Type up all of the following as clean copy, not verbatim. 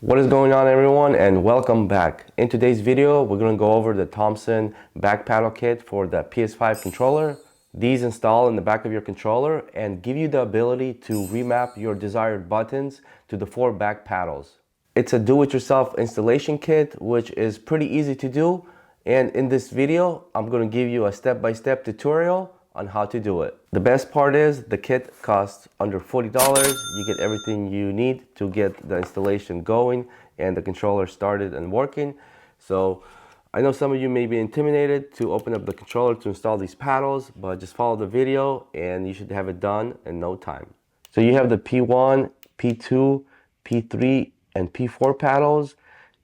What is going on, everyone, and welcome back. In today's video we're going to go over the Tomsin back paddle kit for the PS5 controller. These install in the back of your controller and give you the ability to remap your desired buttons to the 4 back paddles. It's a do-it-yourself installation kit which is pretty easy to do, and in this video I'm going to give you a step-by-step tutorial on how to do it. The best part is the kit costs under $40. You get everything you need to get the installation going and the controller started and working. So I know some of you may be intimidated to open up the controller to install these paddles, but just follow the video and you should have it done in no time. So you have the P1, P2, P3, and P4 paddles,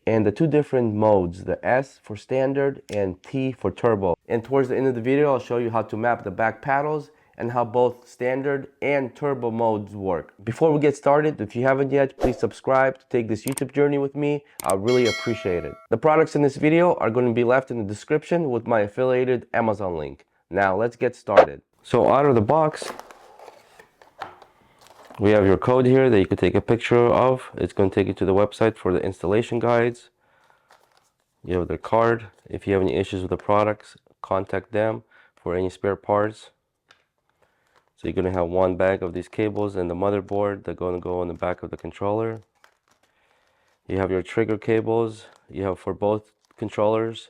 and the two different modes, the S for standard and T for turbo. And towards the end of the video, I'll show you how to map the back paddles and how both standard and turbo modes work. Before we get started, if you haven't yet, please subscribe to take this YouTube journey with me. I really appreciate it. The products in this video are going to be left in the description with my affiliated Amazon link. Now let's get started. So out of the box, we have your code here that you can take a picture of. It's going to take you to the website for the installation guides. You have the card. If you have any issues with the products, contact them for any spare parts. So you're going to have one bag of these cables and the motherboard that's going to go on the back of the controller. You have your trigger cables. You have for both controllers,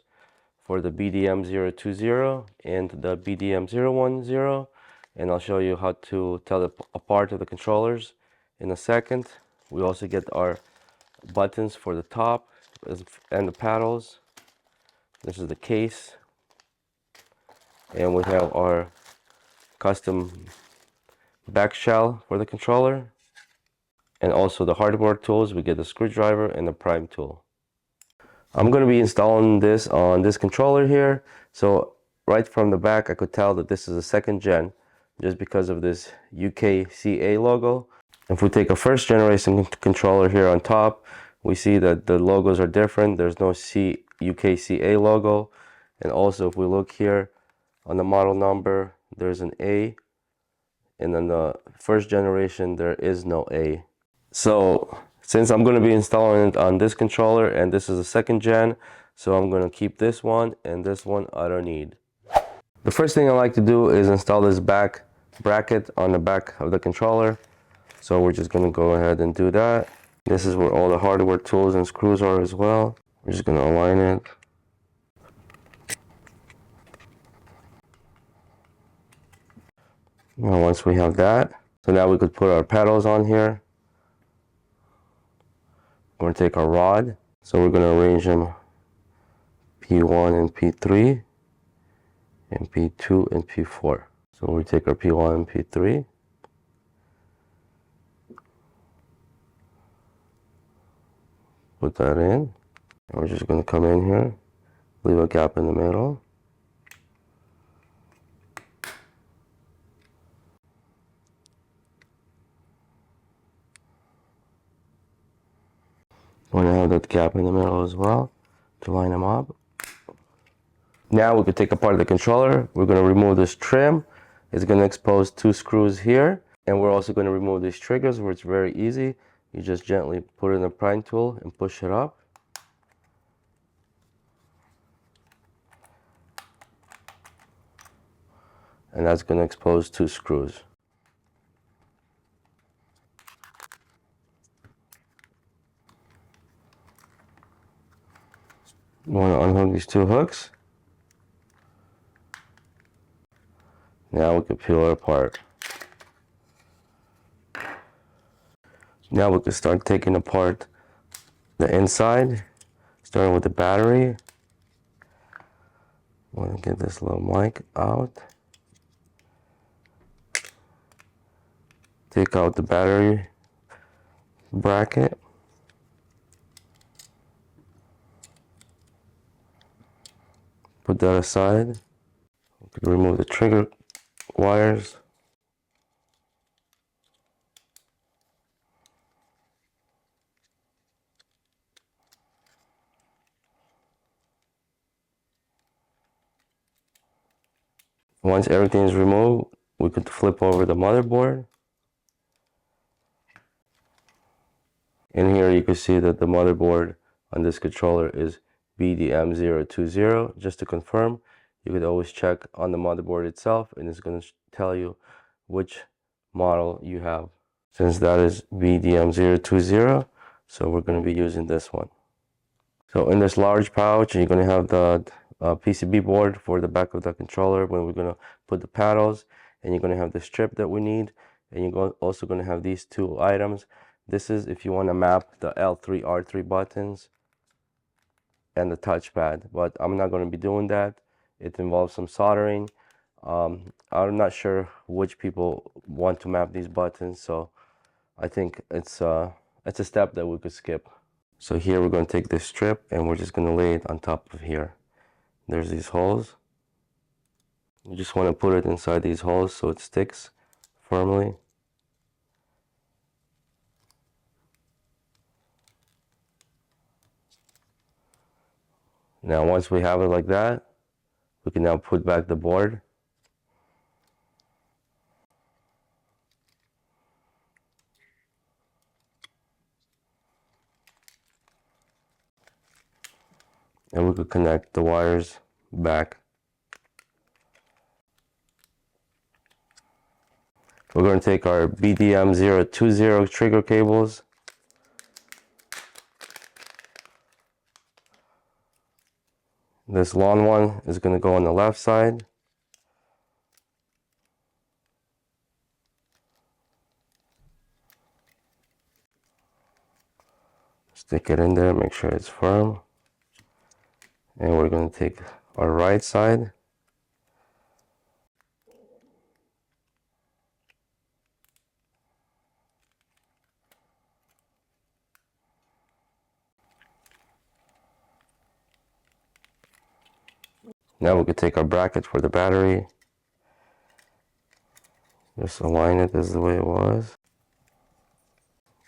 for the BDM020 and the BDM010. And I'll show you how to tell it apart of the controllers in a second. We also get our buttons for the top and the paddles. This is the case, and we have our custom back shell for the controller, and also the hardware tools. We get the screwdriver and the prime tool. I'm going to be installing this on this controller here, so right from the back I could tell that this is a second gen just because of this UKCA logo. If we take a first generation controller here on top, we see that the logos are different. There's no UKCA logo, and also if we look here on the model number, there's an A, and then the first generation there is no A. So since I'm going to be installing it on this controller and this is a second gen, so I'm going to keep this one, and this one I don't need. The first thing I like to do is install this back bracket on the back of the controller. So we're just going to go ahead and do that. This is where all the hardware tools and screws are as well. We're just going to align it. Now once we have that, so now we could put our paddles on here. We're going to take our rod. So we're going to arrange them P1 and P3 and P2 and P4. So we take our P1 and P3. Put that in. And we're just going to come in here, leave a gap in the middle. We want to have that gap in the middle as well to line them up. Now we could take apart the controller. We're going to remove this trim. It's going to expose 2 screws here, and we're also going to remove these triggers, where it's very easy. You just gently put in the prying tool and push it up. And that's going to expose 2 screws. You want to unhook these 2 hooks. Now we can peel it apart. Now we can start taking apart the inside, starting with the battery. I want to get this little mic out. Take out the battery bracket. Put that aside. We can remove the trigger wires. Once everything is removed, we could flip over the motherboard. In here you can see that the motherboard on this controller is BDM020. Just to confirm, you could always check on the motherboard itself and it's going to tell you which model you have. Since that is BDM020, so we're going to be using this one. So in this large pouch, you're going to have the PCB board for the back of the controller when we're going to put the paddles, and you're going to have the strip that we need, and you're also going to have these two items. This is if you want to map the L3, R3 buttons and the touchpad, but I'm not going to be doing that. It involves some soldering. I'm not sure which people want to map these buttons, so I think it's a step that we could skip. So here we're going to take this strip and we're just going to lay it on top of here. There's these holes. You just want to put it inside these holes so it sticks firmly. Now once we have it like that, we can now put back the board. And we could connect the wires back. We're going to take our BDM020 trigger cables. This long one is going to go on the left side. Stick it in there, make sure it's firm. And we're going to take our right side. Now we could take our bracket for the battery. Just align it as the way it was.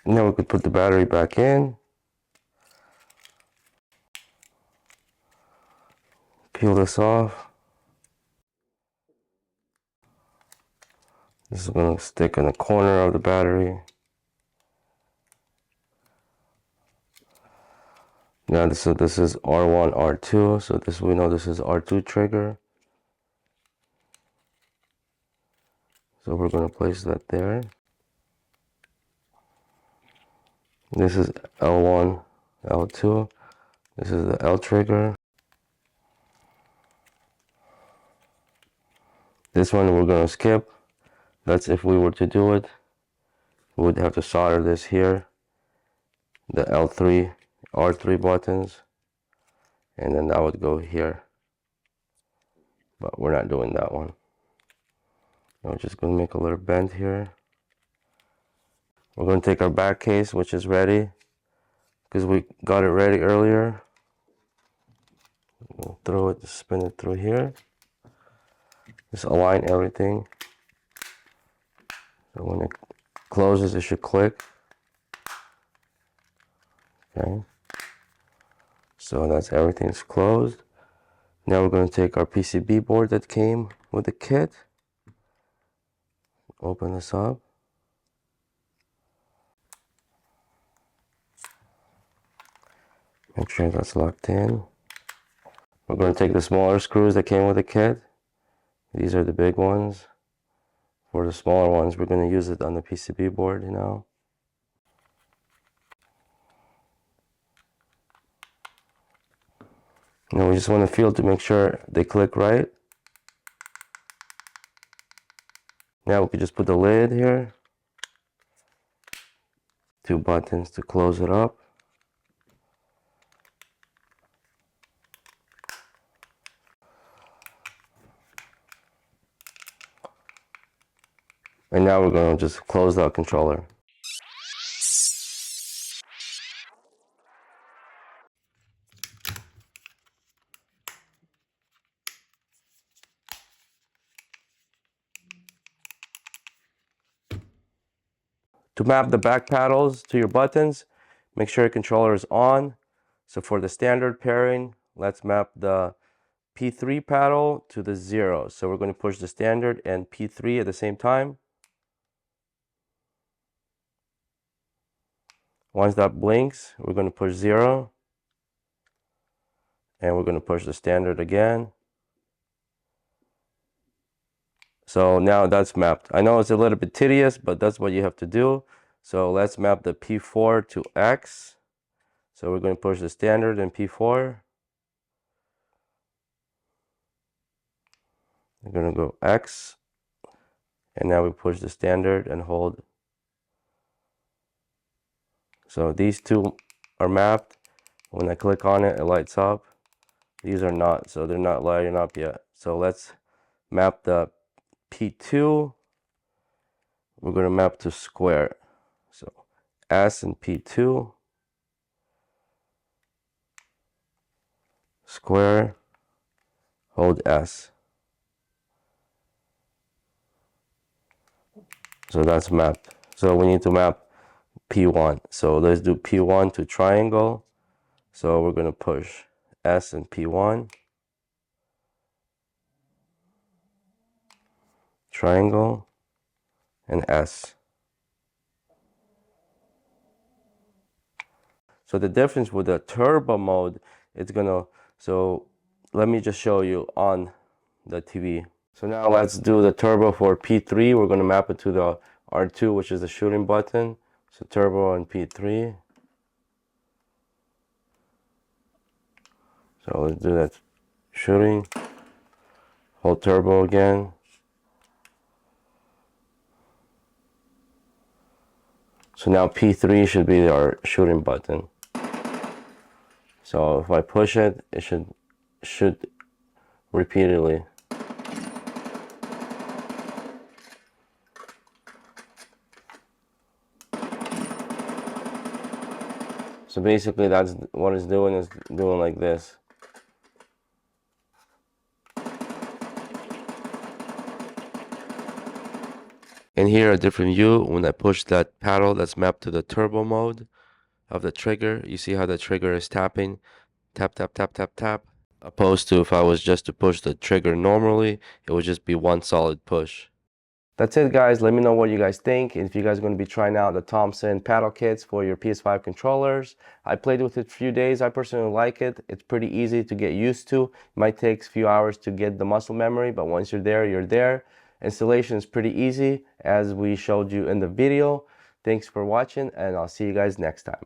Now we could put the battery back in. Peel this off. This is going to stick in the corner of the battery. Now this is R1, R2, so this we know this is R2 trigger. So we're going to place that there. This is L1, L2. This is the L trigger. This one we're going to skip. That's if we were to do it. We would have to solder this here. The L3, R3 buttons. And then that would go here. But we're not doing that one. I'm just going to make a little bend here. We're going to take our back case, which is ready, because we got it ready earlier. We'll throw it, spin it through here. Just align everything. So when it closes, it should click. Okay. So that's everything's closed. Now we're going to take our PCB board that came with the kit. Open this up. Make sure that's locked in. We're going to take the smaller screws that came with the kit. These are the big ones. For the smaller ones, we're going to use it on the PCB board, you know. Now we just want to feel to make sure they click right. Now we can just put the lid here. Two buttons to close it up. And now we're going to just close that controller. To map the back paddles to your buttons, make sure your controller is on. So for the standard pairing, let's map the P3 paddle to the 0. So we're going to push the standard and P3 at the same time. Once that blinks, we're going to push 0. And we're going to push the standard again. So now that's mapped. I know it's a little bit tedious, but that's what you have to do. So let's map the P4 to X. So we're going to push the standard in P4. We're going to go X. And now we push the standard and hold. So these two are mapped. When I click on it, it lights up. These are not, so they're not lighting up yet. So let's map the P2. We're going to map to square. So S and P2. Square. Hold S. So that's mapped. So we need to map P1. So let's do P1 to triangle. So we're going to push S and P1. Triangle and S. So the difference with the turbo mode, it's gonna, so let me just show you on the TV. So now let's do the turbo for P3. We're gonna map it to the R2, which is the shooting button. So turbo on P3. So let's do that shooting. Hold turbo again. So now P3 should be our shooting button. So if I push it, it should shoot repeatedly. So basically that's what it's doing, is doing like this. And here a different view, when I push that paddle that's mapped to the turbo mode of the trigger, you see how the trigger is tapping, tap, tap, tap, tap, tap. Opposed to if I was just to push the trigger normally, it would just be one solid push. That's it, guys. Let me know what you guys think. If you guys are going to be trying out the Tomsin paddle kits for your PS5 controllers. I played with it a few days. I personally like it. It's pretty easy to get used to. It might take a few hours to get the muscle memory, but once you're there, you're there. Installation is pretty easy, as we showed you in the video. Thanks for watching, and I'll see you guys next time.